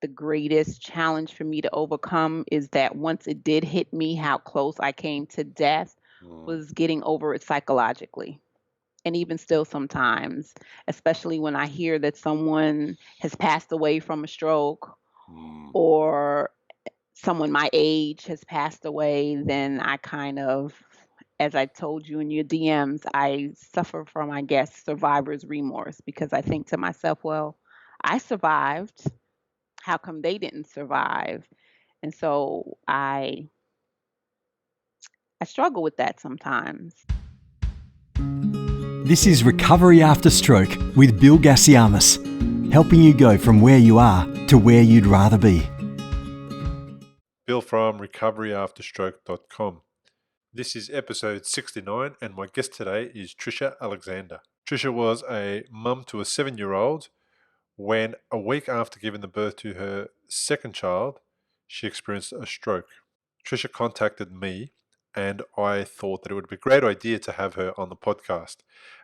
the greatest challenge for me to overcome is that once it did hit me, how close I came to death Mm, was getting over it psychologically. And even still sometimes, especially when I hear that someone has passed away from a stroke mm. or someone my age has passed away, then I kind of, as I told you in your DMs, I suffer from, I guess, survivor's remorse because I think to myself, well, I survived. How come they didn't survive? And so I struggle with that sometimes. This is Recovery After Stroke with Bill Gassiamis, helping you go from where you are to where you'd rather be. Bill from recoveryafterstroke.com. This is episode 69, and my guest today is Trisha Alexander. Trisha was a mum to a 7-year-old when, a week after giving the birth to her second child, she experienced a stroke. Trisha contacted me, and I thought that it would be a great idea to have her on the podcast,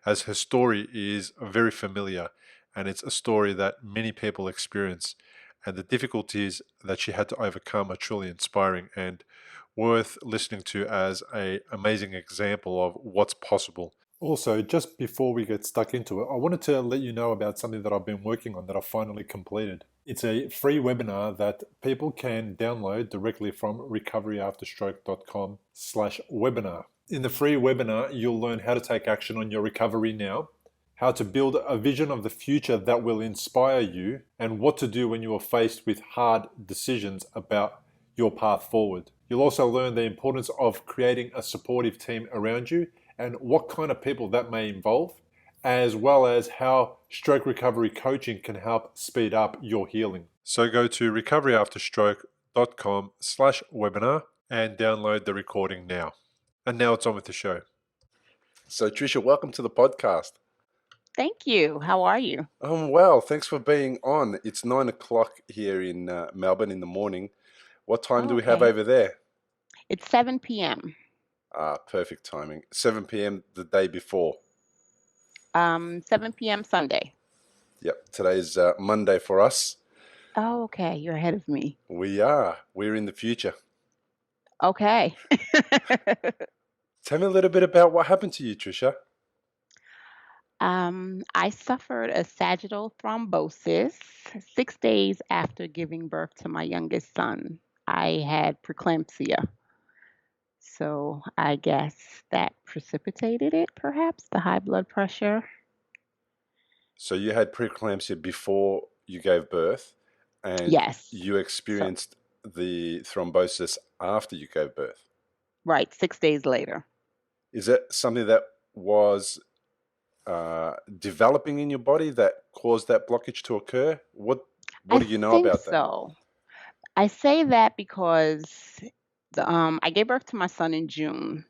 as her story is very familiar, and it's a story that many people experience, and the difficulties that she had to overcome are truly inspiring and worth listening to as an amazing example of what's possible. Also, just before we get stuck into it, I wanted to let you know about something that I've been working on that I finally completed. It's a free webinar that people can download directly from recoveryafterstroke.com/webinar. In the free webinar, you'll learn how to take action on your recovery now, how to build a vision of the future that will inspire you, and what to do when you are faced with hard decisions about your path forward. You'll also learn the importance of creating a supportive team around you and what kind of people that may involve, as well as how stroke recovery coaching can help speed up your healing. So go to recoveryafterstroke.com/webinar and download the recording now. And now it's on with the show. So Trisha, welcome to the podcast. Thank you. How are you? Well, thanks for being on. It's 9 o'clock here in Melbourne in the morning. What time do we have over there? It's 7 p.m. Perfect timing. 7 p.m. the day before. 7 p.m. Sunday. Yep, today's Monday for us. Oh, okay. You're ahead of me. We are. We're in the future. Okay. Tell me a little bit about what happened to you, Trisha. I suffered a sagittal thrombosis 6 days after giving birth to my youngest son. I had preeclampsia. So I guess that precipitated it, perhaps, the high blood pressure. So you had preeclampsia before you gave birth, and Yes. you experienced the thrombosis after you gave birth. Right, 6 days later. Is it something that was developing in your body that caused that blockage to occur? What do you know about that? So. I say that because I gave birth to my son in June.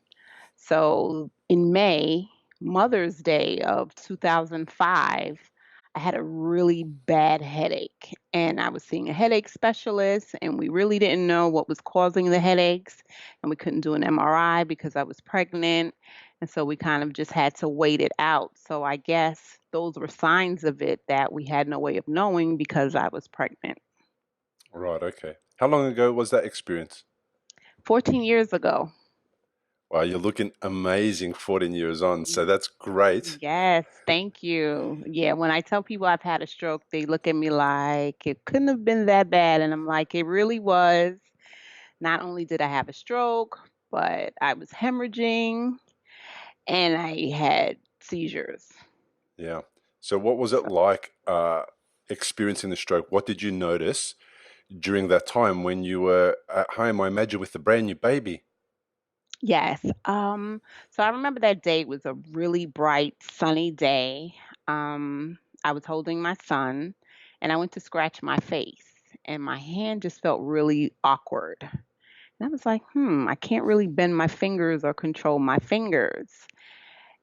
So in May, Mother's Day of 2005, I had a really bad headache. And I was seeing a headache specialist, and we really didn't know what was causing the headaches. And we couldn't do an MRI because I was pregnant. And so we kind of just had to wait it out. So I guess those were signs of it that we had no way of knowing because I was pregnant. Right, okay. How long ago was that experience? 14 years ago. Wow, you're looking amazing 14 years on, so that's great. Yes, thank you. Yeah, when I tell people I've had a stroke, they look at me like it couldn't have been that bad. And I'm like, it really was. Not only did I have a stroke, but I was hemorrhaging and I had seizures. Yeah. So what was it like experiencing the stroke? What did you notice during that time when you were at home, I imagine, with the brand new baby? Yes. So I remember that day was a really bright, sunny day. I was holding my son and I went to scratch my face and my hand just felt really awkward. And I was like, I can't really bend my fingers or control my fingers.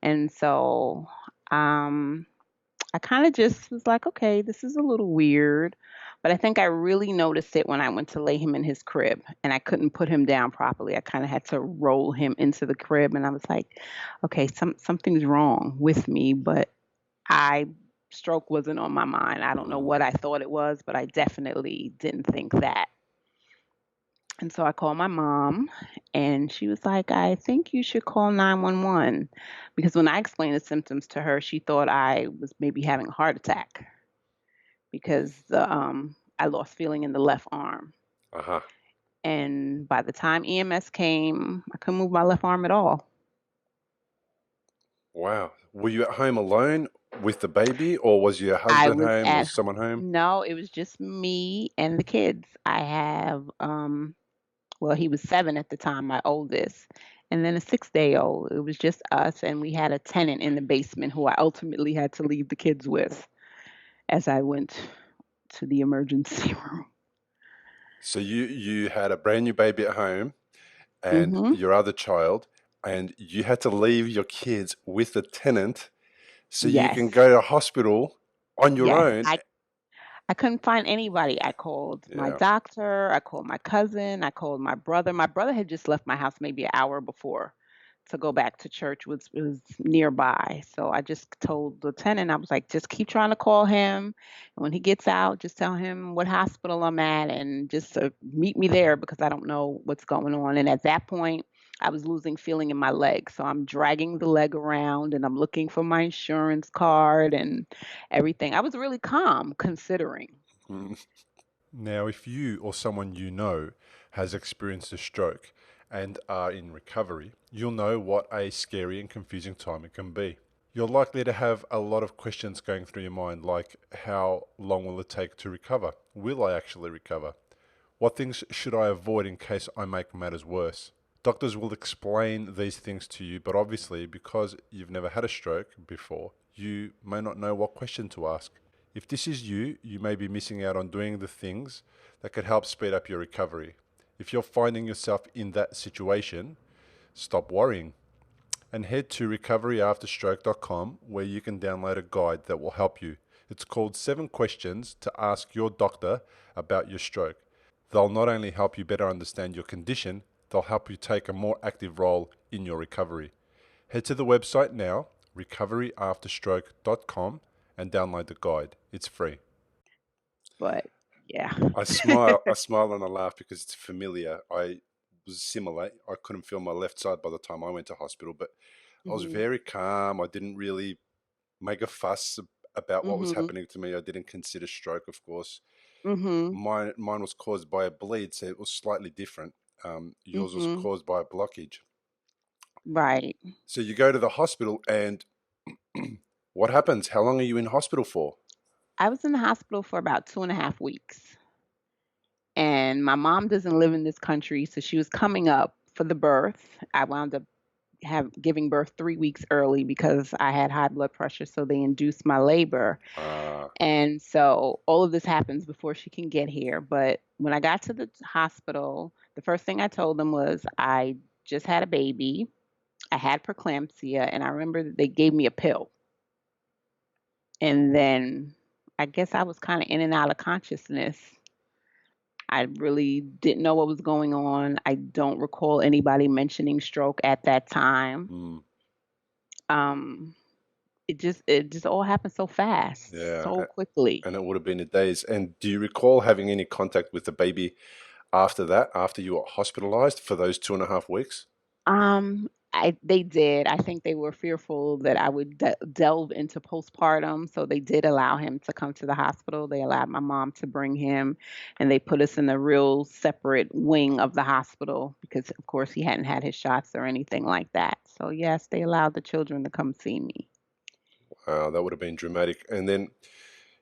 And so I kind of just was like, okay, this is a little weird. But I think I really noticed it when I went to lay him in his crib and I couldn't put him down properly. I kind of had to roll him into the crib and I was like, okay, something's wrong with me, but I stroke wasn't on my mind. I don't know what I thought it was, but I definitely didn't think that. And so I called my mom, and she was like, I think you should call 911. Because when I explained the symptoms to her, she thought I was maybe having a heart attack because I lost feeling in the left arm. Uh-huh. And by the time EMS came, I couldn't move my left arm at all. Wow. Were you at home alone with the baby, or was your I husband was home? at Was someone home? No, it was just me and the kids. I have well, he was 7 at the time, my oldest, and then a 6-day-old. It was just us, and we had a tenant in the basement who I ultimately had to leave the kids with as I went to the emergency room. So you had a brand new baby at home and Mhm. your other child, and you had to leave your kids with the tenant so you Yes. can go to hospital on your Yes. own. I couldn't find anybody. I called my Yeah. doctor, I called my cousin, I called my brother. My brother had just left my house maybe an hour before to go back to church, which was nearby. So I just told the tenant, I was like, just keep trying to call him. And when he gets out, just tell him what hospital I'm at and just meet me there because I don't know what's going on. And at that point, I was losing feeling in my leg. So I'm dragging the leg around and I'm looking for my insurance card and everything. I was really calm considering. Mm. Now, if you or someone you know has experienced a stroke and are in recovery, you'll know what a scary and confusing time it can be. You're likely to have a lot of questions going through your mind, like how long will it take to recover? Will I actually recover? What things should I avoid in case I make matters worse? Doctors will explain these things to you, but obviously, because you've never had a stroke before, you may not know what question to ask. If this is you, you may be missing out on doing the things that could help speed up your recovery. If you're finding yourself in that situation, stop worrying and head to recoveryafterstroke.com where you can download a guide that will help you. It's called 7 Questions to Ask Your Doctor About Your Stroke. They'll not only help you better understand your condition, they'll help you take a more active role in your recovery. Head to the website now, recoveryafterstroke.com, and download the guide. It's free. But yeah. I smile and I laugh because it's familiar. I was similar. I couldn't feel my left side by the time I went to hospital, but I was Mhm. very calm. I didn't really make a fuss about what was Mhm. happening to me. I didn't consider stroke, of course. Mhm. Mine was caused by a bleed, so it was slightly different. Yours was Mhm. caused by a blockage. Right. So you go to the hospital, and what happens? How long are you in hospital for? I was in the hospital for about 2.5 weeks. And my mom doesn't live in this country, so she was coming up for the birth. I wound up giving birth 3 weeks early because I had high blood pressure, so they induced my labor. Uh, And so all of this happens before she can get here. But when I got to the hospital, the first thing I told them was I just had a baby. I had preeclampsia, and I remember that they gave me a pill. And then I guess I was kind of in and out of consciousness. I really didn't know what was going on. I don't recall anybody mentioning stroke at that time. mm, Um, it just all happened so fast, yeah, so quickly. and it would have been a days. And do you recall having any contact with the baby after that, after you were hospitalized for those 2.5 weeks? They did. I think they were fearful that I would delve into postpartum, so they did allow him to come to the hospital. They allowed my mom to bring him, and they put us in a real separate wing of the hospital because, of course, he hadn't had his shots or anything like that. So yes, they allowed the children to come see me. Wow, that would have been dramatic. And then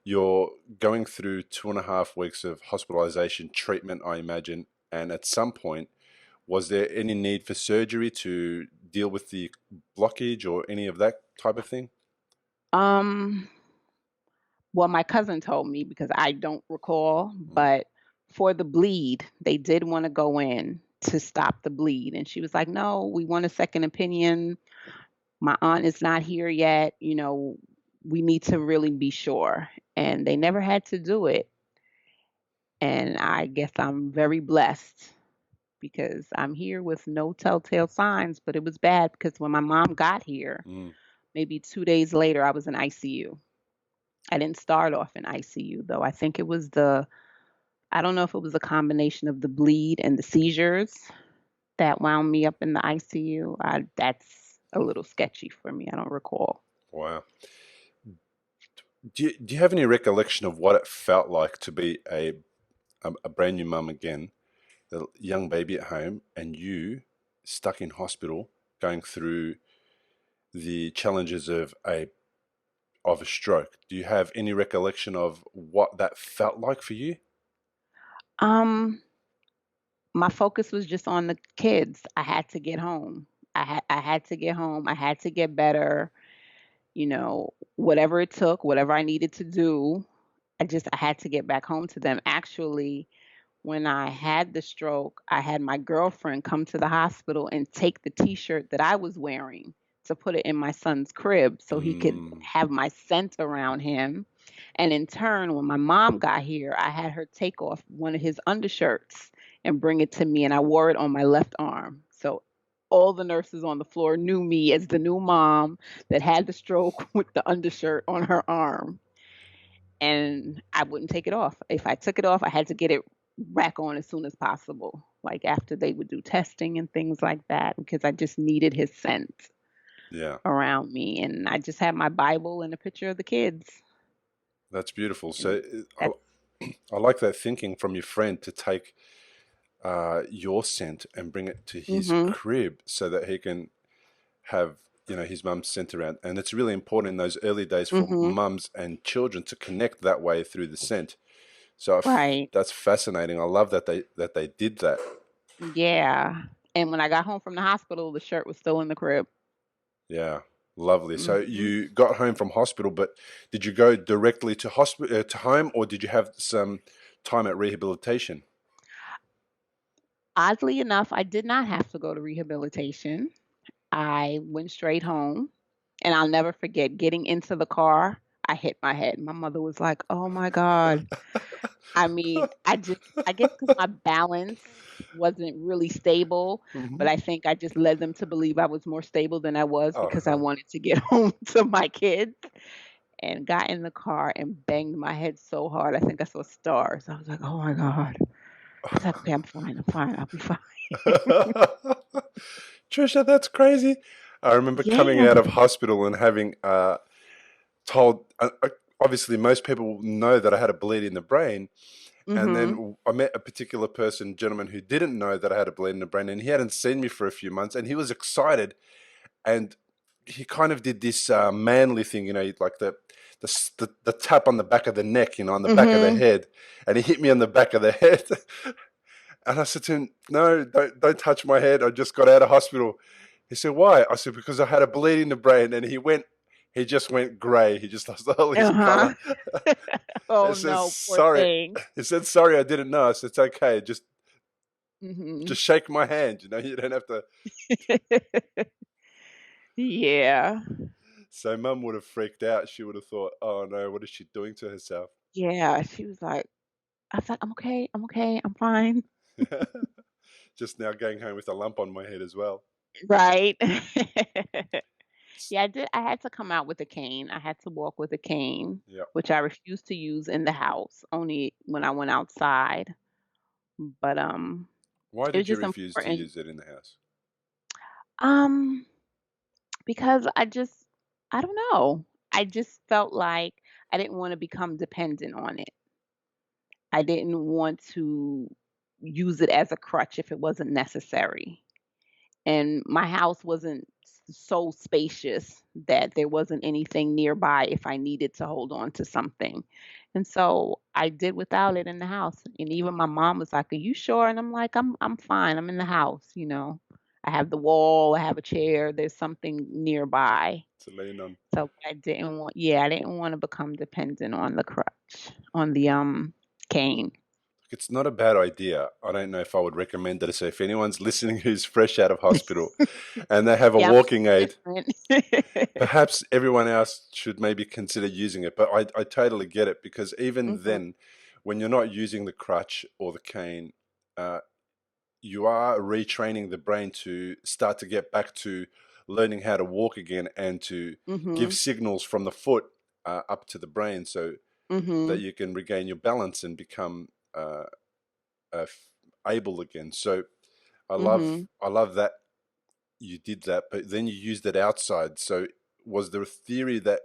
you're going through 2.5 weeks of hospitalization treatment, I imagine. And at some point, was there any need for surgery to deal with the blockage or any of that type of thing? Um, well, my cousin told me because I don't recall, Mm. but for the bleed, they did want to go in to stop the bleed. And she was like, no, we want a second opinion. My aunt is not here yet. We need to really be sure. And they never had to do it. And I guess I'm very blessed because I'm here with no telltale signs, but it was bad because when my mom got here, Mm. maybe 2 days later, I was in ICU. I didn't start off in ICU though. I think it was I don't know if it was a combination of the bleed and the seizures that wound me up in the ICU. That's a little sketchy for me. I don't recall. Wow. Do you have any recollection of what it felt like to be a brand new mum again, a young baby at home, and you stuck in hospital going through the challenges of a stroke? Do you have any recollection of what that felt like for you? Um, my focus was just on the kids. I had to get home. I had to get home. I had to get better. Whatever it took, whatever I needed to do, I had to get back home to them. Actually, when I had the stroke, I had my girlfriend come to the hospital and take the t-shirt that I was wearing to put it in my son's crib so he could Mm, have my scent around him. And in turn, when my mom got here, I had her take off one of his undershirts and bring it to me, and I wore it on my left arm. So all the nurses on the floor knew me as the new mom that had the stroke with the undershirt on her arm. And I wouldn't take it off. If I took it off, I had to get it back on as soon as possible, like after they would do testing and things like that, because I just needed his scent yeah, around me. And I just had my Bible and a picture of the kids. that's beautiful. And So that's, I like that thinking from your friend to take your scent and bring it to his mm-hmm, crib so that he can have his mum's scent around. And it's really important in those early days for mm-hmm, mums and children to connect that way through the scent. So right. that's fascinating. I love that they did that. Yeah. And when I got home from the hospital, the shirt was still in the crib. Yeah, lovely. So Hmm. you got home from hospital, but did you go directly to hospital to home, or did you have some time at rehabilitation? Oddly enough, I did not have to go to rehabilitation. I went straight home. And I'll never forget getting into the car, I hit my head. My mother was like, "Oh my God." I mean, I guess because my balance wasn't really stable, but Hmm. I think I just led them to believe I was more stable than I was Oh because I no. wanted to get home to my kids, and got in the car and banged my head so hard. I think I saw stars. I was like, "Oh my God." I was like, "Okay, I'm fine. I'm fine. I'll be fine." Trisha, that's crazy. I remember coming Yeah. out of hospital and having told. Obviously, most people know that I had a bleed in the brain, and Mhm. then I met a particular person, gentleman, who didn't know that I had a bleed in the brain, and he hadn't seen me for a few months, and he was excited, and he kind of did this manly thing, like the tap on the back of the neck, on the back of the Mhm. head, and he hit me on the back of the head. And I said to him, "No, don't touch my head. I just got out of hospital." He said, "Why?" I said, "Because I had a bleed in the brain." And he just went grey. He just lost all his color. Uh-huh. Oh He says, no, poor "Sorry." thing. He said, "Sorry, I didn't know." I said, "It's okay. Mhm. Just shake my hand. You don't have to." Yeah. So Mum would have freaked out. She would have thought, "Oh no, what is she doing to herself?" Yeah, she was like, I was like, "I'm okay, I'm okay, I'm fine." Just now going home with a lump on my head as well. Right? Yeah, I had to come out with a cane. I had to walk with a cane, Yeah. which I refused to use in the house, only when I went outside. But Why it was did you just refuse to important. use it in the house? Um, because I don't know. I just felt like I didn't want to become dependent on it. I didn't want to use it as a crutch if it wasn't necessary. And my house wasn't so spacious that there wasn't anything nearby if I needed to hold on to something. And so I did without it in the house. And even my mom was like, "Are you sure?" And I'm like, I'm fine. I'm in the house. I have the wall, I have a chair, there's something nearby. To lean on. So I didn't want to become dependent on the crutch, on the cane. It's not a bad idea. I don't know if I would recommend it. So if anyone's listening who's fresh out of hospital and they have a Yeah, I'm walking aid, different. perhaps everyone else should maybe consider using it. But I totally get it, because even Mhm. then, when you're not using the crutch or the cane, uh, you are retraining the brain to start to get back to learning how to walk again and to give Mhm. signals from the foot. up to the brain so that Mhm. you can regain your balance and become uh, able again. So Mhm. I love that you did that, but then you used it outside. So was there a theory that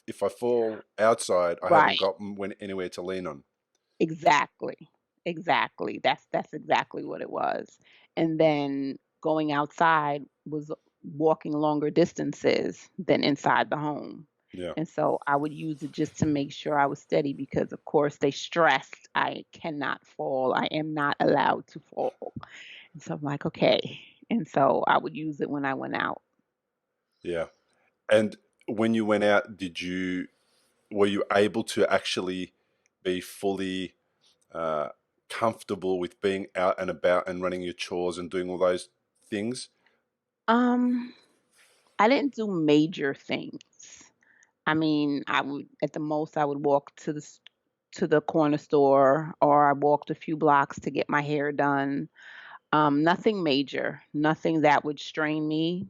if I fall outside, I haven't Right. got anywhere to lean on? Exactly. Exactly. That's exactly what it was. And then going outside was walking longer distances than inside the home. Yeah, And so I would use it just to make sure I was steady because of course they stressed I cannot fall. I am not allowed to fall. And so I'm like, okay. And so I would use it when I went out. yeah. And when you went out, were you able to actually be fully uh, comfortable with being out and about and running your chores and doing all those things? Um, I didn't do major things. I mean, I would at the most I would walk to the corner store or I walked a few blocks to get my hair done. Nothing major, nothing that would strain me.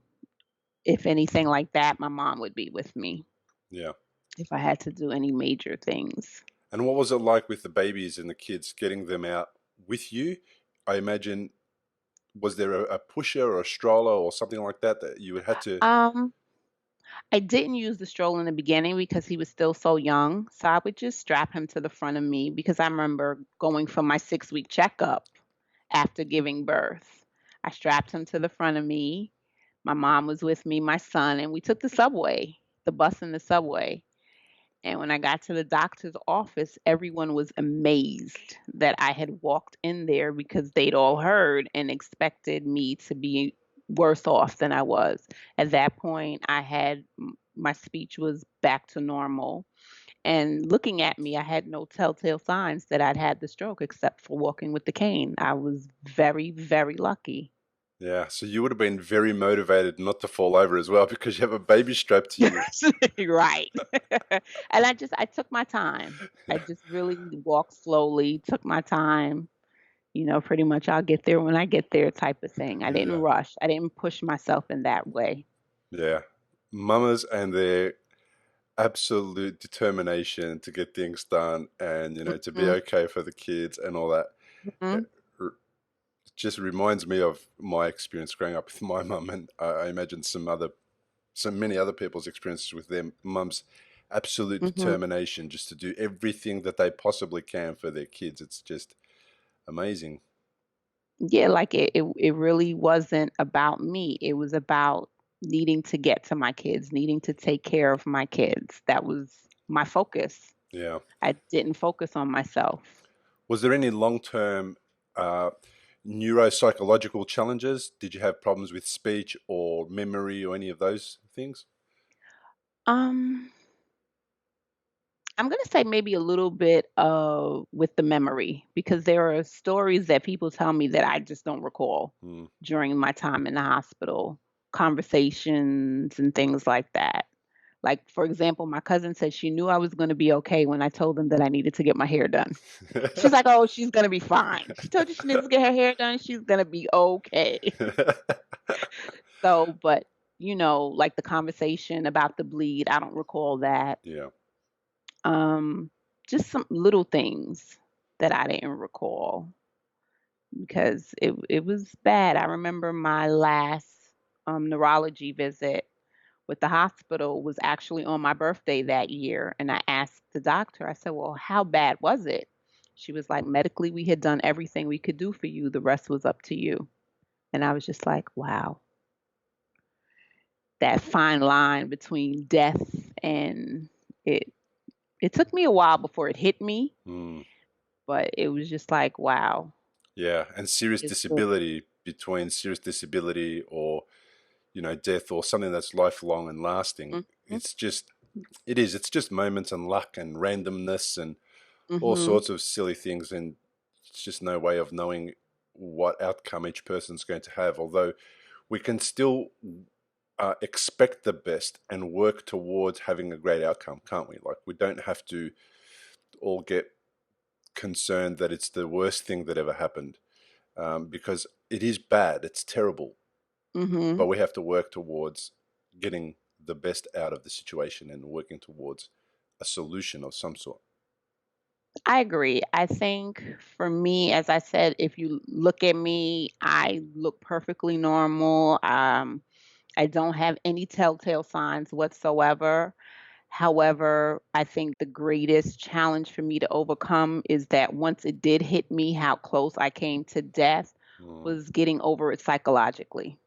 If anything like that, my mom would be with me Yeah. if I had to do any major things. And what was it like with the babies and the kids, getting them out with you? I imagine, was there a pusher or a stroller or something like that that you had to? Um, I didn't use the stroller in the beginning because he was still so young. So I would just strap him to the front of me because I remember going for my 6-week checkup after giving birth. I strapped him to the front of me. My mom was with me, my son, and we took the subway, the bus and the subway. And when I got to the doctor's office, everyone was amazed that I had walked in there because they'd all heard and expected me to be worse off than I was. At that point, my speech was back to normal. And looking at me, I had no telltale signs that I'd had the stroke except for walking with the cane. I was very, very lucky. Yeah, so you would have been very motivated not to fall over as well because you have a baby strapped to you. Right. And I took my time. I just really walked slowly, took my time, pretty much I'll get there when I get there type of thing. I didn't Yeah, rush. I didn't push myself in that way. yeah. Mamas and their absolute determination to get things done and, to be Mhm, okay for the kids and all that. It mhm, r- just reminds me of my experience growing up with my mum, and I imagine many other people's experiences with their mums. Absolute mhm. determination just to do everything that they possibly can for their kids. It's just amazing. Yeah, like it really wasn't about me. It was about needing to get to my kids, needing to take care of my kids. That was my focus. Yeah. I didn't focus on myself. Was there any long-term uh, neuropsychological challenges? Did you have problems with speech or memory or any of those things? Um, I'm gonna say maybe a little bit with the memory because there are stories that people tell me that I just don't recall Hmm. during my time in the hospital, conversations and things like that. Like, for example, my cousin said she knew I was going to be okay when I told them that I needed to get my hair done. She's like, "Oh, she's going to be fine." She told you she needs to get her hair done. She's going to be okay. So, but like the conversation about the bleed, I don't recall that. Yeah. Um, just some little things that I didn't recall because it was bad. I remember my last neurology visit with the hospital was actually on my birthday that year. And I asked the doctor, I said, "Well, how bad was it?" She was like, "Medically, we had done everything we could do for you. The rest was up to you." And I was just like, wow, that fine line between death and it. It took me a while before it hit me, Hmm. but it was just like, wow, Yeah. And serious it's good. disability, between serious disability or, death or something that's lifelong and lasting. Mhm, It's just moments and luck and randomness and all mhm, sorts of silly things. And it's just no way of knowing what outcome each person's going to have. Although we can still expect the best and work towards having a great outcome, can't we? Like, we don't have to all get concerned that it's the worst thing that ever happened, because it is bad, it's terrible, but mhm. we have to work towards getting the best out of the situation and working towards a solution of some sort. I agree. I think for me, as I said, if you look at me, I look perfectly normal. I don't have any telltale signs whatsoever. However, I think the greatest challenge for me to overcome is that once it did hit me, how close I came to death Mm, was getting over it psychologically.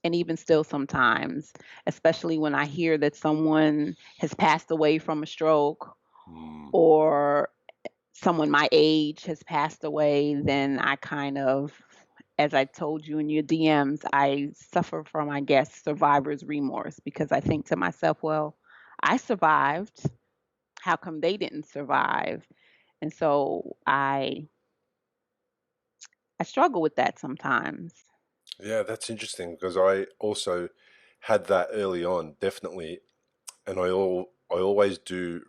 And even still, sometimes, especially when I hear that someone has passed away from a stroke mm, or someone my age has passed away, then I kind of, as I told you in your DMs, I suffer from, I guess, survivor's remorse because I think to myself, well, I survived. How come they didn't survive? And so I struggle with that sometimes. yeah, that's interesting because I also had that early on, definitely, and I always do.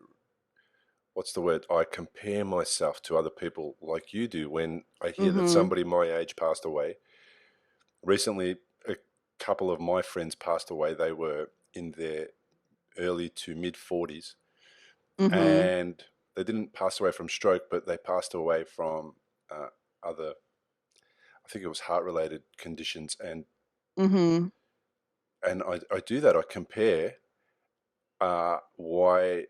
What's the word? I compare myself to other people like you do when I hear that Mhm. somebody my age passed away. Recently, a couple of my friends passed away. They were in their early to mid 40s, Mhm. and they didn't pass away from stroke, but they passed away from other, I think it was heart related conditions. Mhm. And I do that. I compare why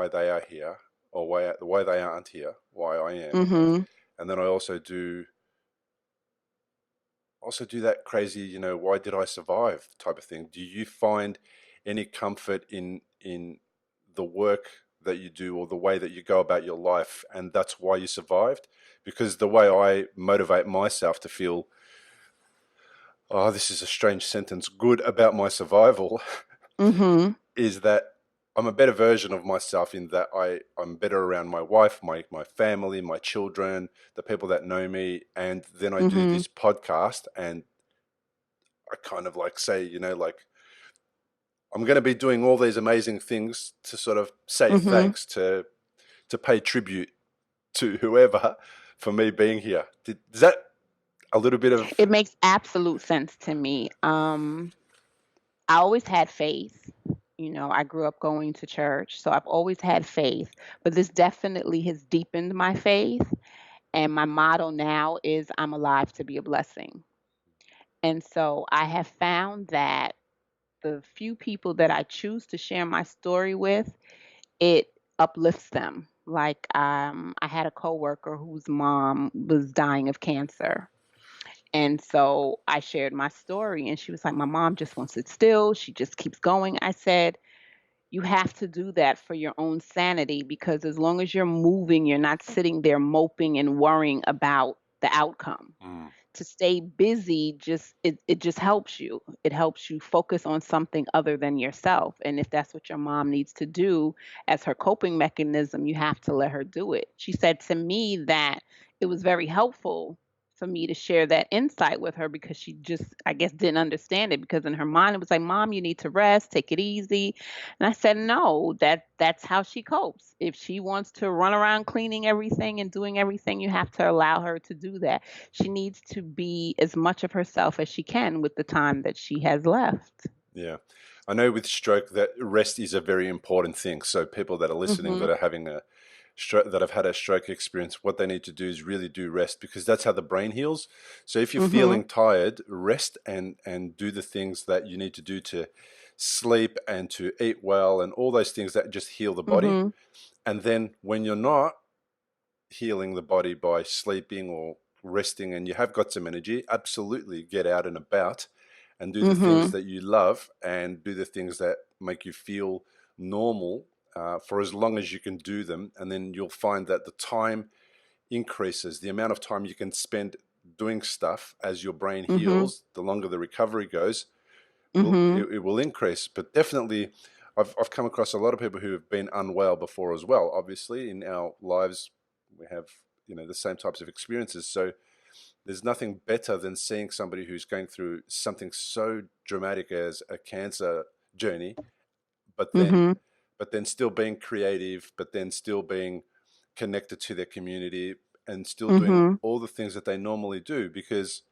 they are here, or why they aren't here, why I am, Mhm. and then I also do that crazy, why did I survive type of thing. Do you find any comfort in the work that you do or the way that you go about your life, and that's why you survived? Because the way I motivate myself to feel, oh, this is a strange sentence, good about my survival, Mhm. is that I'm a better version of myself in that I'm better around my wife, my family, my children, the people that know me. And then I do Mhm. this podcast and I kind of like say, like I'm going to be doing all these amazing things to sort of say Mhm. thanks, to pay tribute to whoever for me being here. Is that a little bit of, It makes absolute sense to me. I always had faith. I grew up going to church, so I've always had faith, but this definitely has deepened my faith. And my motto now is I'm alive to be a blessing. And so I have found that the few people that I choose to share my story with, it uplifts them. Like I had a coworker whose mom was dying of cancer. And so I shared my story and she was like, my mom just wants it still. She just keeps going. I said, you have to do that for your own sanity because as long as you're moving, you're not sitting there moping and worrying about the outcome. mm, To stay busy it just helps you. It helps you focus on something other than yourself. And if that's what your mom needs to do as her coping mechanism, you have to let her do it. She said to me that it was very helpful for me to share that insight with her because she just, I guess, didn't understand it because in her mind it was like, Mom, you need to rest, take it easy. And I said, no, that's how she copes. If she wants to run around cleaning everything and doing everything, you have to allow her to do that. She needs to be as much of herself as she can with the time that she has left. yeah. I know with stroke that rest is a very important thing. So people that are listening that Mhm. are having a stroke, that have had a stroke experience, what they need to do is really do rest because that's how the brain heals. So if you're Mhm. feeling tired, rest and do the things that you need to do to sleep and to eat well and all those things that just heal the body. Mhm. And then when you're not healing the body by sleeping or resting and you have got some energy, absolutely get out and about and do the things Mhm. that you love and do the things that make you feel normal for as long as you can do them. And then you'll find that the time increases, the amount of time you can spend doing stuff as your brain Mhm. heals, the longer the recovery goes, Mhm. it will increase. But definitely, I've come across a lot of people who have been unwell before as well. Obviously, in our lives, we have the same types of experiences. So there's nothing better than seeing somebody who's going through something so dramatic as a cancer journey, but then Mhm. still being creative, but then still being connected to their community and still doing Mhm. all the things that they normally do because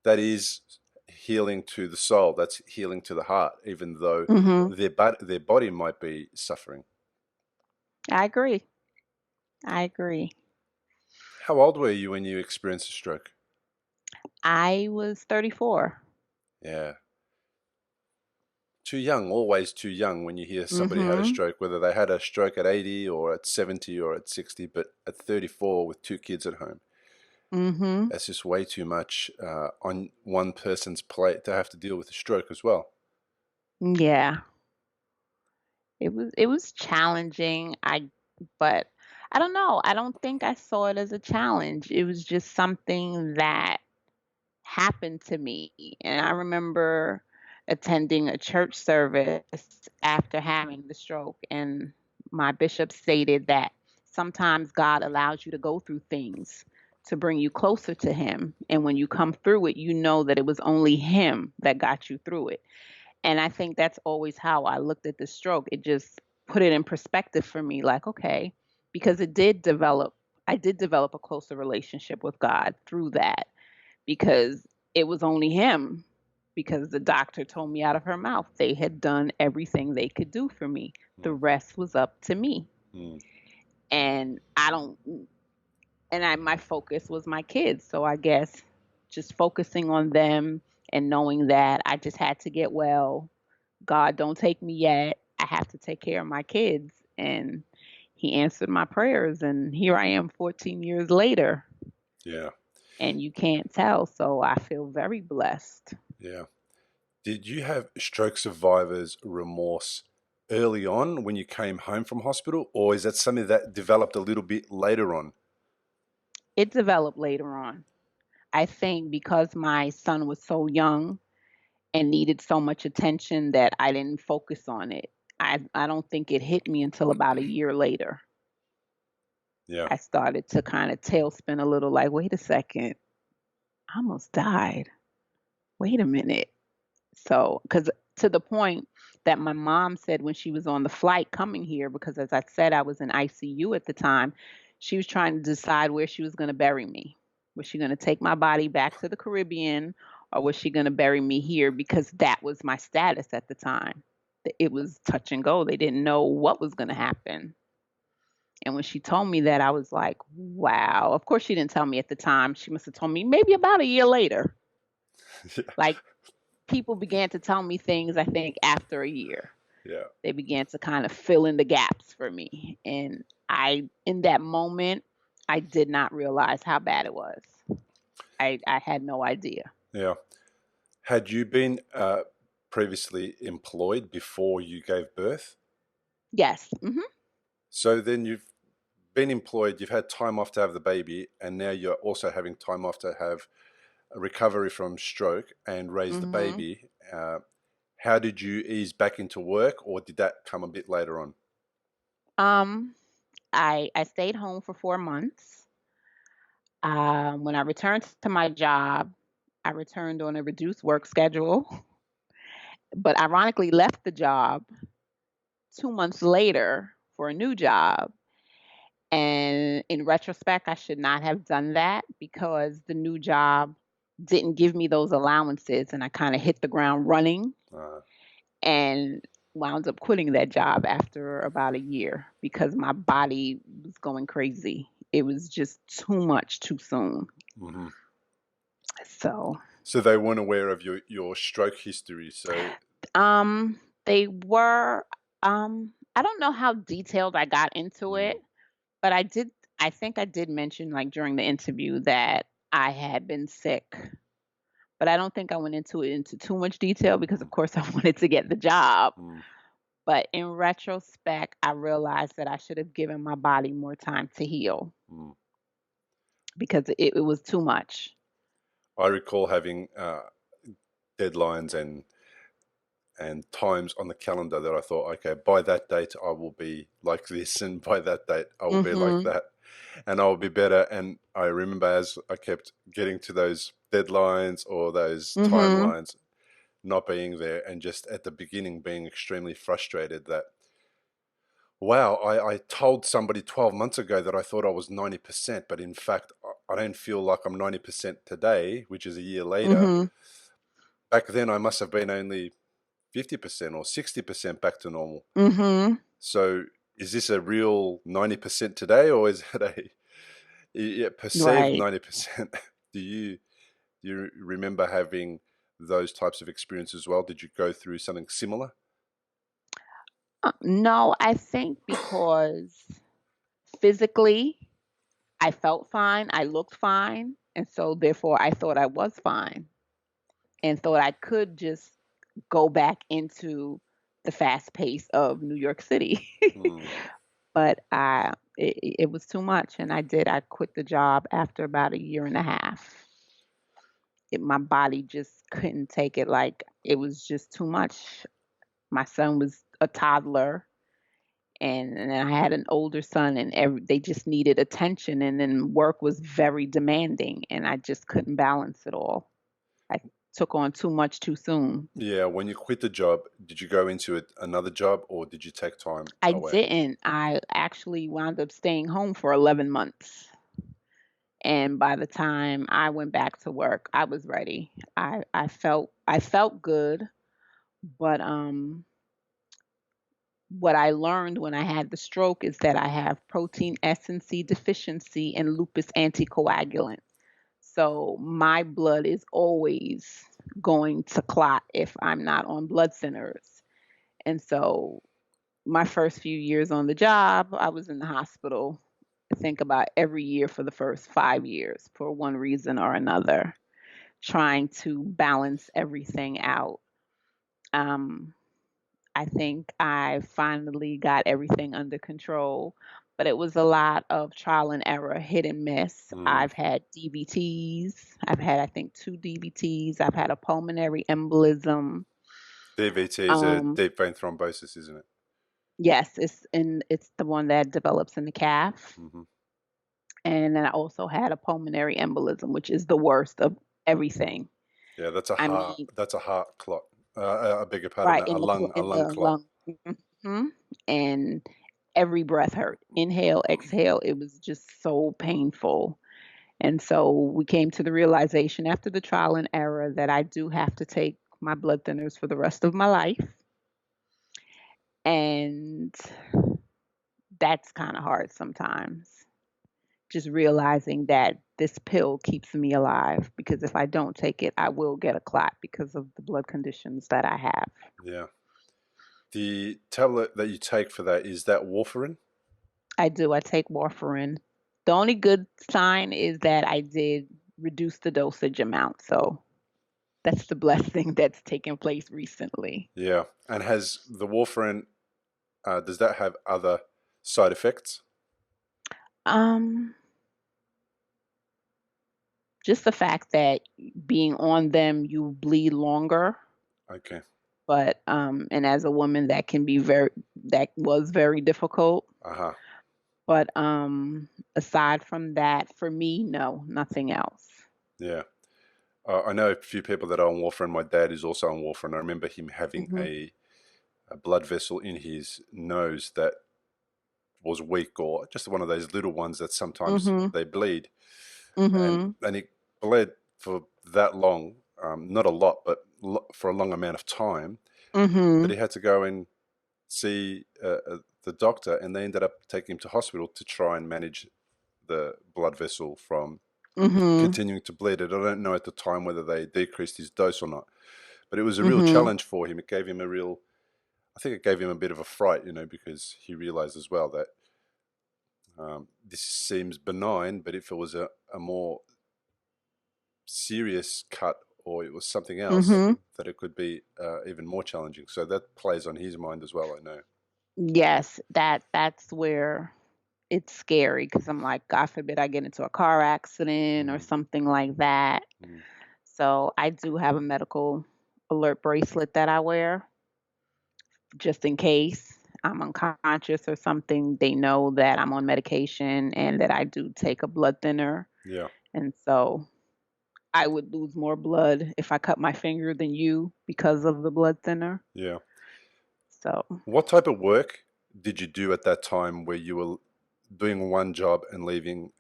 that is healing to the soul. That's healing to the heart, even though Mhm. their body might be suffering. I agree. I agree. How old were you when you experienced a stroke? I was 34. Yeah. Too young, always too young when you hear somebody had a Mhm. stroke, whether they had a stroke at 80 or at 70 or at 60, but at 34 with two kids at home, Mhm. that's just way too much on one person's plate to have to deal with a stroke as well. Yeah. It was challenging. But I don't know. I don't think I saw it as a challenge. It was just something that happened to me. And I remember attending a church service after having the stroke, and my bishop stated that sometimes God allows you to go through things to bring you closer to Him. And when you come through it, you know that it was only Him that got you through it. And I think that's always how I looked at the stroke. It just put it in perspective for me like, okay, because I did develop a closer relationship with God through that, because it was only him, because the doctor told me out of her mouth they had done everything they could do for me. The Mm, rest was up to me. mm, And I don't and I my focus was my kids. So I guess just focusing on them and knowing that I just had to get well. God, don't take me yet. I have to take care of my kids. And he answered my prayers. And here I am 14 years later. yeah, And you can't tell. So I feel very blessed. yeah. Did you have stroke survivors remorse early on when you came home from hospital, or is that something that developed a little bit later on? It developed later on. I think because my son was so young and needed so much attention that I didn't focus on it. I don't think it hit me until about a year later. Yeah, I started to kind of tailspin a little like, wait a second, I almost died. Wait a minute. So, because to the point that my mom said when she was on the flight coming here, because as I said, I was in ICU at the time, she was trying to decide where she was going to bury me. Was she going to take my body back to the Caribbean, or was she going to bury me here? Because that was my status at the time. It was touch and go. They didn't know what was going to happen. And when she told me that, I was like, wow. Of course, she didn't tell me at the time. She must have told me maybe about a year later. yeah, Like, people began to tell me things, I think, after a year. yeah, They began to kind of fill in the gaps for me. And in that moment, I did not realize how bad it was. I had no idea. yeah. Had you been previously employed before you gave birth? Yes. Hmm. So then you've been employed, you've had time off to have the baby, and now you're also having time off to have a recovery from stroke and raise the Hmm. baby. How did you ease back into work, or did that come a bit later on? Um, I stayed home for 4 months. When I returned to my job, I returned on a reduced work schedule, but ironically left the job 2 months later for a new job. And in retrospect, I should not have done that because the new job didn't give me those allowances. And I kind of hit the ground running Uh, and wound up quitting that job after about a year because my body was going crazy. It was just too much too soon. mhm. So, So they weren't aware of your stroke history. So they were, I don't know how detailed I got into mm, it, but I think I did mention, like, during the interview that I had been sick, but I don't think I went into too much detail because, of mm, course, I wanted to get the job. mm, But in retrospect, I realized that I should have given my body more time to heal mm. because it was too much. I recall having deadlines and times on the calendar that I thought, okay, by that date I will be like this, and by that date I will be like Mhm. that, and I will be better. And I remember as I kept getting to those deadlines or those Mhm. timelines, not being there, and just at the beginning being extremely frustrated that, wow, I told somebody 12 months ago that I thought I was 90%, but in fact, I don't feel like I'm 90% today, which is a year later. Mhm. Back then, I must have been only 50% or 60% back to normal. Mhm. So is this a real 90% today, or is it a perceived Right. 90%? Do you remember having those types of experiences as well? Did you go through something similar? No, I think because physically I felt fine, I looked fine, and so therefore I thought I was fine and thought I could just go back into the fast pace of New York City. Mm. But it was too much, and I quit the job after about a year and a half. My body just couldn't take it. Like, it was just too much. My son was a toddler, and then I had an older son, and they just needed attention, and then work was very demanding, and I just couldn't balance it all. I took on too much too soon. Yeah, when you quit the job, did you go into another job, or did you take time I away? didn't. I actually wound up staying home for 11 months. And by the time I went back to work, I was ready. I felt good, but what I learned when I had the stroke is that I have protein S and C deficiency and lupus anticoagulant. So my blood is always going to clot if I'm not on blood thinners. And so my first few years on the job, I was in the hospital, I think about every year for the first 5 years for one reason or another, trying to balance everything out. Um, I think I finally got everything under control, but it was a lot of trial and error, hit and miss. Mm. I've had DVTs. I've had, I think, 2 DVTs. I've had a pulmonary embolism. DVT is a Um, deep vein thrombosis, isn't it? yes, it's the one that develops in the calf. Hmm. And then I also had a pulmonary embolism, which is the worst of everything. Yeah, I mean, that's a heart clot. I beg your pardon, right in a in lung the clot. lung. Hmm. And every breath hurt. Inhale, exhale. It was just so painful. And so we came to the realization after the trial and error that I do have to take my blood thinners for the rest of my life. And that's kind of hard sometimes. Just realizing that this pill keeps me alive, because if I don't take it, I will get a clot because of the blood conditions that I have. Yeah. The tablet that you take for that, is that warfarin? I do. I take warfarin. The only good sign is that I did reduce the dosage amount. So that's the blessing that's taken place recently. Yeah. And has the warfarin, does that have other side effects? Um, just the fact that being on them, you bleed longer. Okay. But and as a woman, that was very difficult. Uh-huh. But aside from that, for me, no, nothing else. Yeah. I know a few people that are on warfarin. My dad is also on warfarin. I remember him having Mhm. a blood vessel in his nose that was weak, or just one of those little ones that sometimes Mhm. they bleed. Mhm. And it bled for that long, not a lot, but for a long amount of time, that Mhm. he had to go and see the doctor, and they ended up taking him to hospital to try and manage the blood vessel from Mhm. continuing to bleed. And I don't know at the time whether they decreased his dose or not, but it was a real Mhm. challenge for him. It gave him I think it gave him a bit of a fright, because he realized as well that this seems benign, but if it was a more serious cut, or it was something else, Mhm. that it could be even more challenging. So that plays on his mind as well, I know. Yes, that's where it's scary, because I'm like, God forbid I get into a car accident or Mm, something like that. mm, So I do have a medical alert bracelet that I wear just in case I'm unconscious or something. They know that I'm on medication and that I do take a blood thinner. yeah, And so I would lose more blood if I cut my finger than you because of the blood thinner. yeah. So, What type of work did you do at that time, where you were doing one job and leaving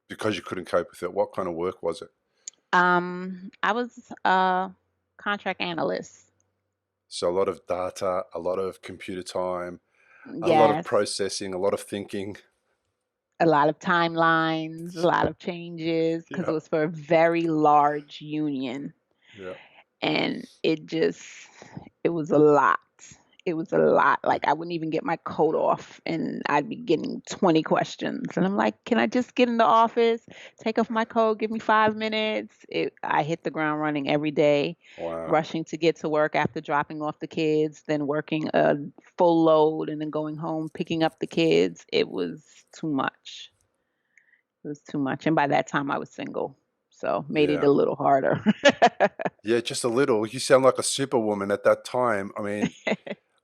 because you couldn't cope with it? What kind of work was it? I was a contract analyst. So a lot of data, a lot of computer time, A lot of Yes. processing, a lot of thinking. A lot of timelines, a lot of changes, because it Yeah, was for a very large union. yeah, And it was a lot. It was a lot. Like I wouldn't even get my coat off and I'd be getting 20 questions. And I'm like, can I just get in the office, take off my coat, give me 5 minutes? I hit the ground running every day, wow, rushing to get to work after dropping off the kids, then working a full load and then going home, picking up the kids. It was too much. It was too much. And by that time I was single. So made it yeah. a little harder. Yeah, just a little. You sound like a superwoman at that time. I mean,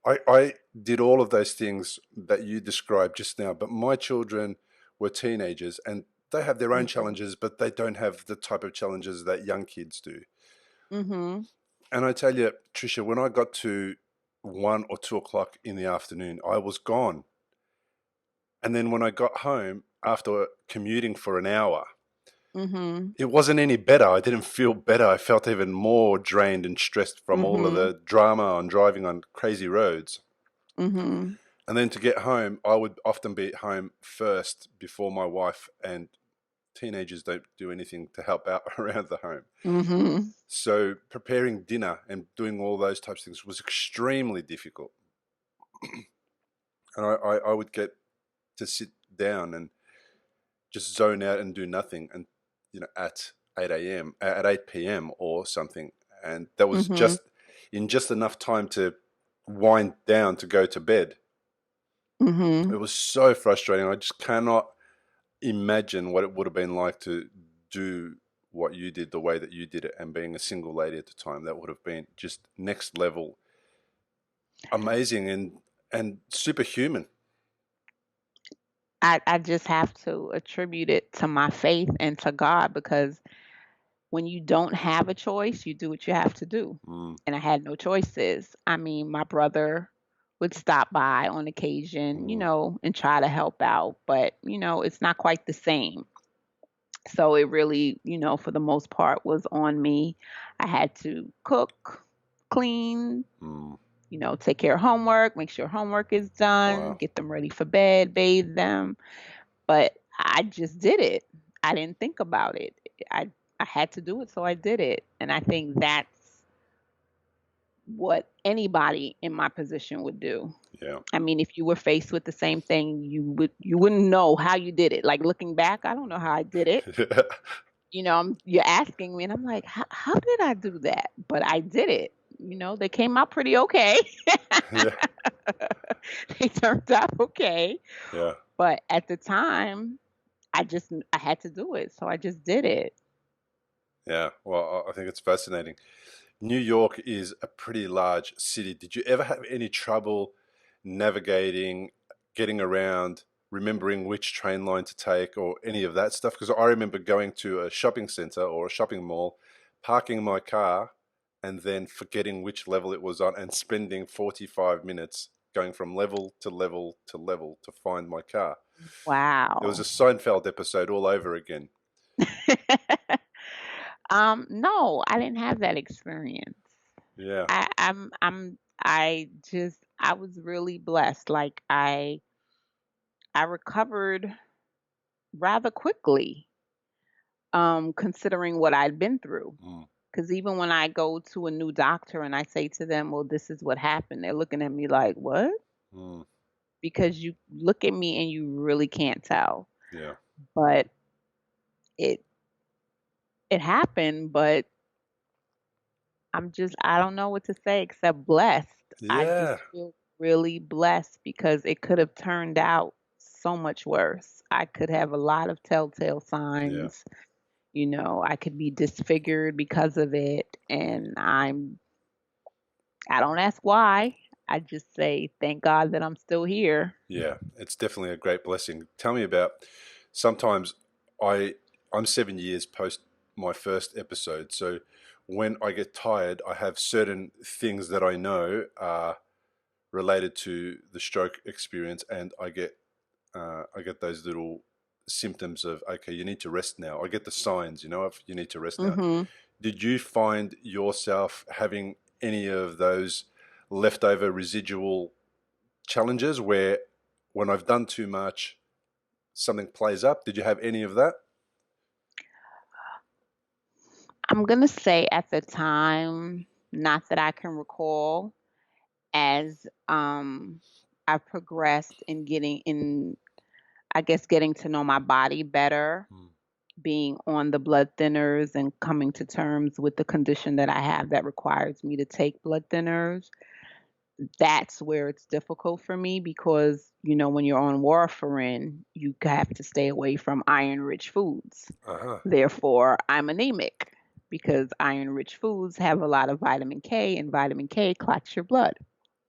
I did all of those things that you described just now, but my children were teenagers and they have their own Mhm. challenges, but they don't have the type of challenges that young kids do. Mhm. And I tell you, Tricia, when I got to 1 or 2 o'clock in the afternoon, I was gone. And then when I got home after commuting for an hour, Mhm. it wasn't any better. I didn't feel better. I felt even more drained and stressed from all of Mhm. the drama on driving on crazy roads. Mhm. And then to get home, I would often be at home first before my wife, and teenagers don't do anything to help out around the home. Mhm. So preparing dinner and doing all those types of things was extremely difficult. And I would get to sit down and just zone out and do nothing, and at 8 a.m. at 8 p.m. or something, and that was Mhm. just enough time to wind down to go to bed. It Mhm. was so frustrating. I just cannot imagine what it would have been like to do what you did the way that you did it, and being a single lady at the time. That would have been just next level amazing and superhuman. I just have to attribute it to my faith and to God because when you don't have a choice, you do what you have to do. Mm, And I had no choices. I mean, my brother would stop by on occasion, mm, and try to help out, but it's not quite the same. So it really, for the most part was on me. I had to cook, clean, mm. take care of homework, make sure homework is done, Wow. get them ready for bed, bathe them. But I just did it. I didn't think about it. I I had to do it, so I did it. And I think that's what anybody in my position would do. Yeah. I mean, if you were faced with the same thing, you wouldn't know how you did it. Like looking back, I don't know how I did it. You're asking me, and I'm like, how did I do that? But I did it. They came out pretty okay. Yeah. They turned out okay. Yeah. But at the time, I had to do it, so I just did it. Yeah. Well, I think it's fascinating. New York is a pretty large city. Did you ever have any trouble navigating, getting around, remembering which train line to take, or any of that stuff? Because I remember going to a shopping center or a shopping mall, parking my car, and then forgetting which level it was on, and spending 45 minutes going from level to level to level to find my car. It was a Wow. Seinfeld episode all over again. No, I didn't have that experience. Yeah. I was really blessed. Like I recovered rather quickly, considering what I'd been through. Mm, Because even when I go to a new doctor and I say to them, well, this is what happened, they're looking at me like, what? mm, Because you look at me and you really can't tell. yeah. But it it happened, but I don't know what to say except blessed. I just Yeah. feel really blessed because it could have turned out so much worse. I could have a lot of telltale Yeah. signs. I could be disfigured because of it. And I don't ask why. I just say, thank God that I'm still here. Yeah, it's definitely a great blessing. Tell me about sometimes I I'm 7 years post my first episode, so when I get tired, I have certain things that I know are related to the stroke experience, and I get those little symptoms of, okay, you need to rest now. I get the signs, of you need to rest now. Mhm. Did you find yourself having any of those leftover residual challenges where when I've done too much, something plays up? Did you have any of that? I'm going to say at the time, not that I can recall, as I progressed in getting to know my body better, being on the blood thinners and coming to terms with the condition that I have that requires me to take blood thinners. That's where it's difficult for me because, when you're on warfarin, you have to stay away from iron-rich foods. Uh-huh. Therefore, I'm anemic because iron-rich foods have a lot of vitamin K, and vitamin K clots your blood.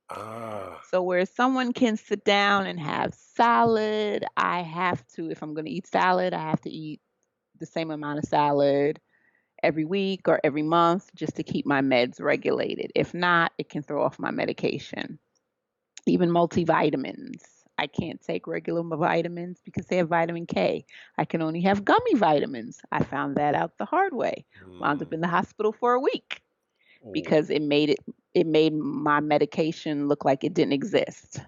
Ah. So where someone can sit down and have salad, I have to, if I'm going to eat salad, I have to eat the same amount of salad every week or every month just to keep my meds regulated. If not, it can throw off my medication. Even multivitamins. I can't take regular vitamins because they have vitamin K. I can only have gummy vitamins. I found that out the hard way. Wound up in the hospital for a week because it made my medication look like it didn't exist.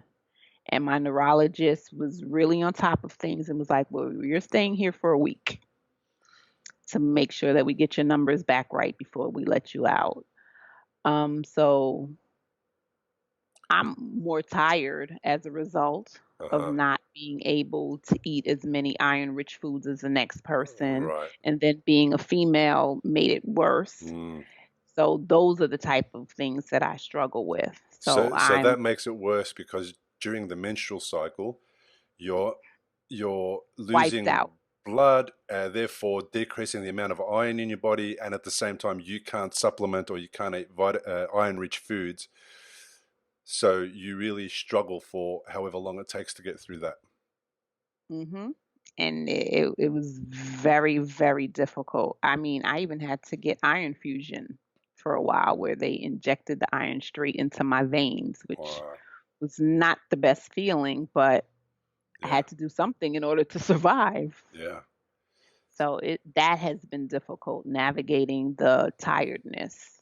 And my neurologist was really on top of things and was like, well, you're staying here for a week to make sure that we get your numbers back right before we let you out. So I'm more tired as a result of not being able to eat as many iron-rich foods as the next person. Right. And then being a female made it worse. So those are the type of things that I struggle with. So I'm that makes it worse because during the menstrual cycle, you're wiped losing out. blood, therefore decreasing the amount of iron in your body, and at the same time you can't supplement or you can't eat iron-rich foods. So you really struggle for however long it takes to get through that. Mm-hmm. And it was very, very difficult. I mean, I even had to get iron fusion for a while where they injected the iron straight into my veins, which was not the best feeling, but I had to do something in order to survive. Yeah. So that has been difficult navigating the tiredness.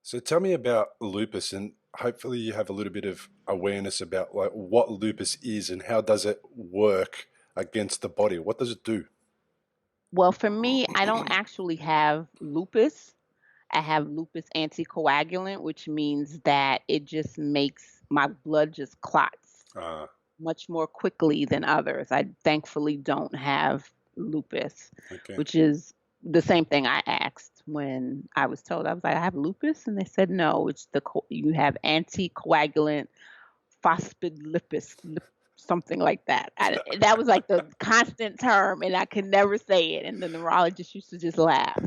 So tell me about lupus, and hopefully you have a little bit of awareness about like what lupus is and how does it work against the body? What does it do? Well, for me, I don't actually have lupus. I have lupus anticoagulant, which means that it just makes my blood just clots much more quickly than others. I thankfully don't have lupus, which is the same thing I asked when I was told. I was like, I have lupus, and they said no. It's you have anticoagulant phospholipid, something like that. That was like the constant term, and I could never say it. And the neurologist used to just laugh.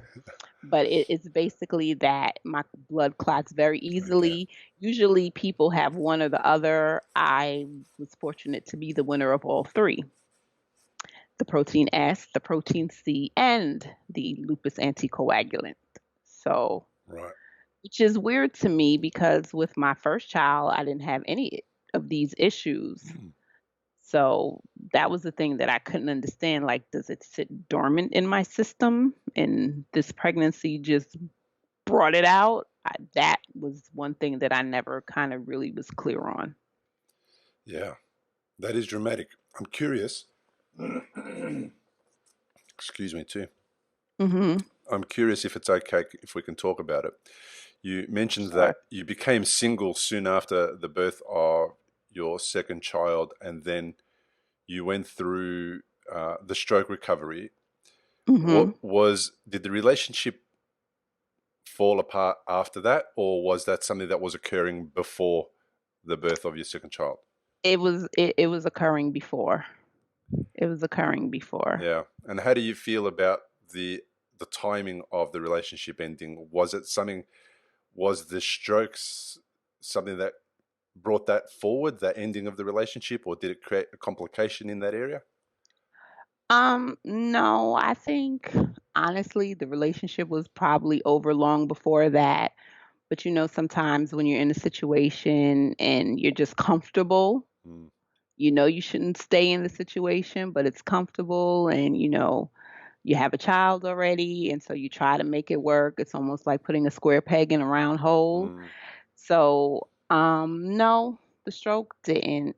But it's basically that my blood clots very easily. Usually people have one or the other. I was fortunate to be the winner of all three. The protein S, the protein C, and the lupus anticoagulant. So, which is weird to me because with my first child, I didn't have any of these issues. So that was the thing that I couldn't understand. Like, does it sit dormant in my system? And this pregnancy just brought it out. That was one thing that I never kind of really was clear on. Yeah, that is dramatic. I'm curious. Excuse me too. I'm curious if it's okay if we can talk about it. You mentioned that you became single soon after the birth of your second child, and then you went through the stroke recovery. Did the relationship fall apart after that, or was that something that was occurring before the birth of your second child? It was occurring before. It was occurring before. Yeah. And how do you feel about the timing of the relationship ending? Was the strokes something that brought that forward, the ending of the relationship, or did it create a complication in that area? No, I think honestly the relationship was probably over long before that. But sometimes when you're in a situation and you're just comfortable, you shouldn't stay in the situation, but it's comfortable and you have a child already, and so you try to make it work. It's almost like putting a square peg in a round hole. So, no, the stroke didn't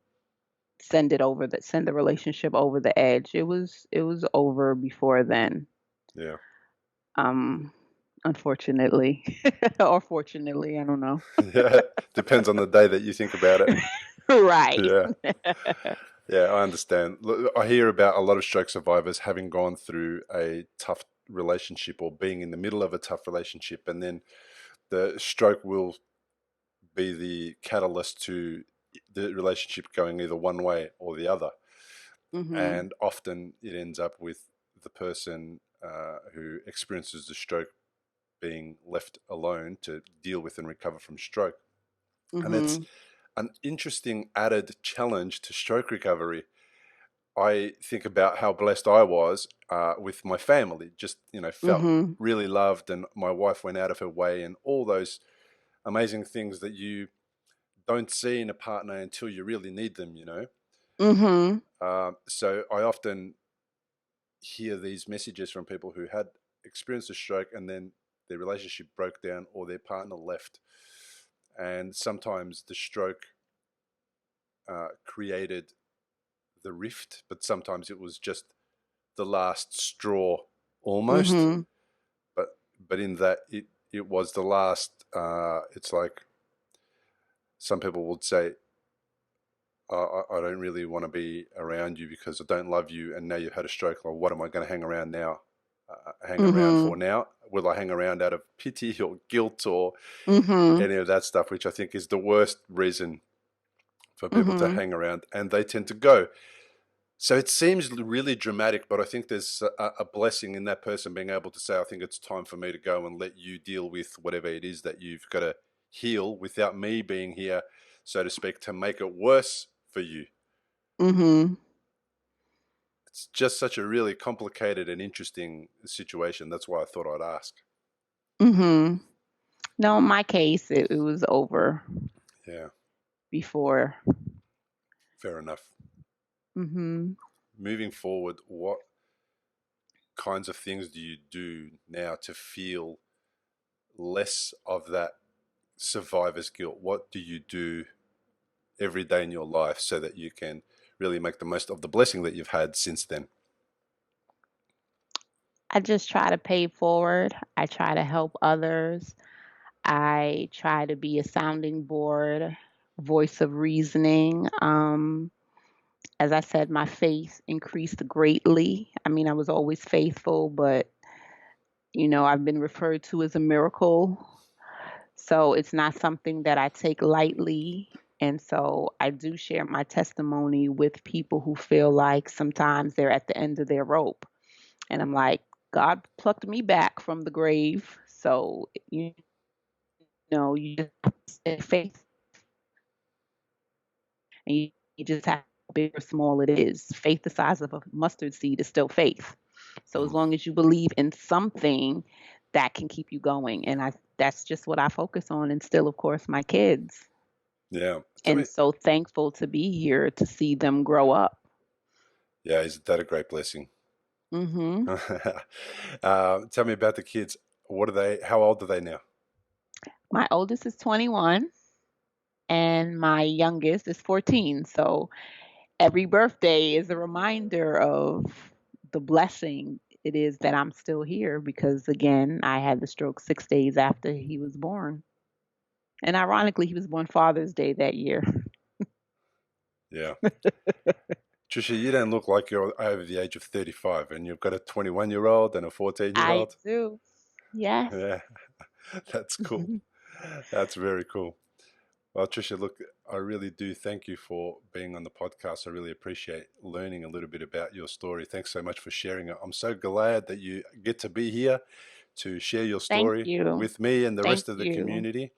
send the relationship over the edge. It was over before then. Yeah. Um, Unfortunately, or fortunately, I don't know. Yeah. Depends on the day that you think about it. Right. Yeah. Yeah, I understand. Look, I hear about a lot of stroke survivors having gone through a tough relationship or being in the middle of a tough relationship, and then the stroke will be the catalyst to the relationship going either one way or the other. Mhm. And often it ends up with the person who experiences the stroke being left alone to deal with and recover from stroke. And it's Mhm. an interesting added challenge to stroke recovery. I think about how blessed I was with my family, just, felt Mhm. really loved, and my wife went out of her way, and all those amazing things that you don't see in a partner until you really need them. Mhm. So I often hear these messages from people who had experienced a stroke and then their relationship broke down or their partner left. And sometimes the stroke created the rift, but sometimes it was just the last straw almost. Mhm. But in that it was the last. It's like some people would say, I don't really want to be around you because I don't love you, and now you've had a stroke. Like, what am I going to hang around now? Hang around for Mhm. now? Will I hang around out of pity or guilt or Mhm. any of that stuff? Which I think is the worst reason for people to Mhm. hang around, and they tend to go. So it seems really dramatic, but I think there's a blessing in that person being able to say, I think it's time for me to go and let you deal with whatever it is that you've got to heal without me being here, so to speak, to make it worse for you. Mhm. It's just such a really complicated and interesting situation. That's why I thought I'd ask. Mhm. No, in my case, it was over Yeah, before. fair enough. Mhm. Moving forward, what kinds of things do you do now to feel less of that survivor's guilt? What do you do every day in your life so that you can really make the most of the blessing that you've had since then? I just try to pay forward. I try to help others. I try to be a sounding board, voice of reasoning. As I said, my faith increased greatly. I mean, I was always faithful, but I've been referred to as a miracle. So it's not something that I take lightly. And so I do share my testimony with people who feel like sometimes they're at the end of their rope. And I'm like, God plucked me back from the grave. So, you just stay faith, and you just have how big or small it is. Faith the size of a mustard seed is still faith. So as Mm. long as you believe in something, that can keep you going. And that's just what I focus on, and still, of course, my kids. Yeah. Tell And me, so thankful to be here to see them grow up. yeah, isn't that a great blessing? Hmm. Tell me about the kids. What are they? How old are they now? My oldest is 21 and my youngest is 14. So every birthday is a reminder of the blessing it is that I'm still here because, again, I had the stroke 6 days after he was born. And ironically, he was born Father's Day that year. Yeah. Trisha, you don't look like you're over the age of 35, and you've got a 21-year-old and a 14-year-old I old. do. Yes. Yeah, that's cool. That's very cool. Well, Trisha, look, I really do thank you for being on the podcast. I really appreciate learning a little bit about your story. Thanks so much for sharing it. I'm so glad that you get to be here to share your Thank story you. with me and the Thank rest of the you. community.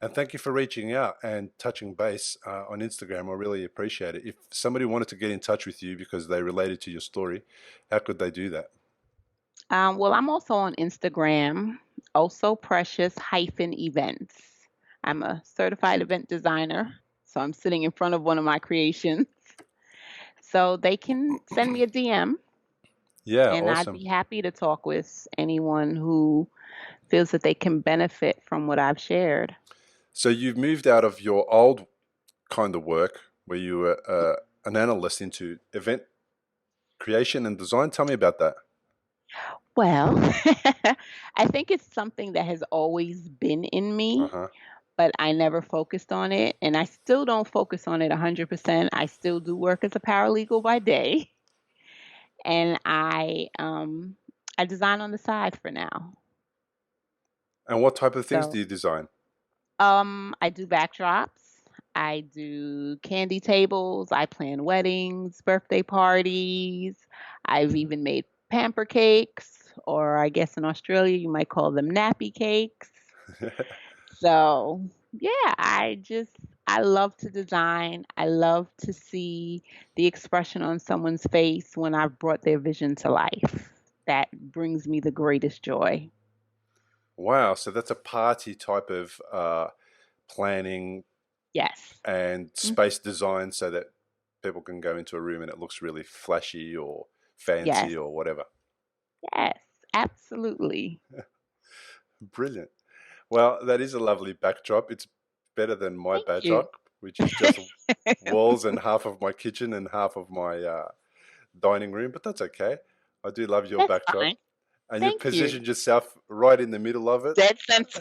And thank you for reaching out and touching base on Instagram. I really appreciate it. If somebody wanted to get in touch with you because they related to your story, how could they do that? Well, I'm also on Instagram, also precious hyphen events. I'm a certified event designer, so I'm sitting in front of one of my creations. So they can send me a DM, Yeah, and I'd awesome. be happy to talk with anyone who feels that they can benefit from what I've shared. So you've moved out of your old kind of work where you were an analyst into event creation and design. Tell me about that. Well, I think it's something that has always been in me, Uh-huh. but I never focused on it, and I still don't focus on it 100%. I still do work as a paralegal by day, and I design on the side for now. And what type of things So, do you design? I do backdrops. I do candy tables. I plan weddings, birthday parties. I've even made pamper cakes, or I guess in Australia you might call them nappy cakes. So, yeah, I love to design. I love to see the expression on someone's face when I've brought their vision to life. That brings me the greatest joy. Wow, so that's a party type of planning Yes. and space design so that people can go into a room and it looks really flashy or fancy Yes. or whatever. Yes. Absolutely. Brilliant. Well, that is a lovely backdrop. It's better than my Thank you. backdrop, which is just walls and half of my kitchen and half of my dining room, but that's okay. I do love your That's backdrop. fine. And you've Thank you. positioned yourself right in the middle of it. Dead center.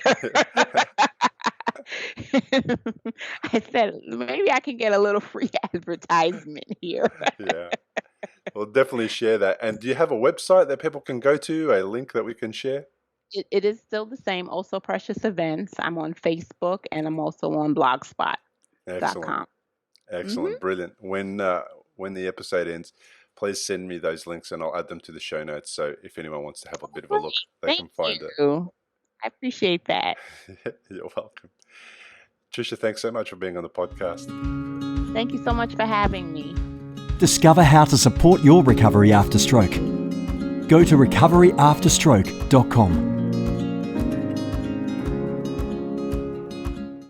I said maybe I can get a little free advertisement here. Yeah. We'll definitely share that. And do you have a website that people can go to, a link that we can share? It is still the same. Also, Precious Events. I'm on Facebook and I'm also on blogspot.com. Excellent. Excellent. Brilliant. When the episode ends, please send me those links and I'll add them to the show notes. So if anyone wants to have a bit of a look, they can find it. I appreciate that. You're welcome. Tricia, thanks so much for being on the podcast. Thank you so much for having me. Discover how to support your recovery after stroke. Go to recoveryafterstroke.com.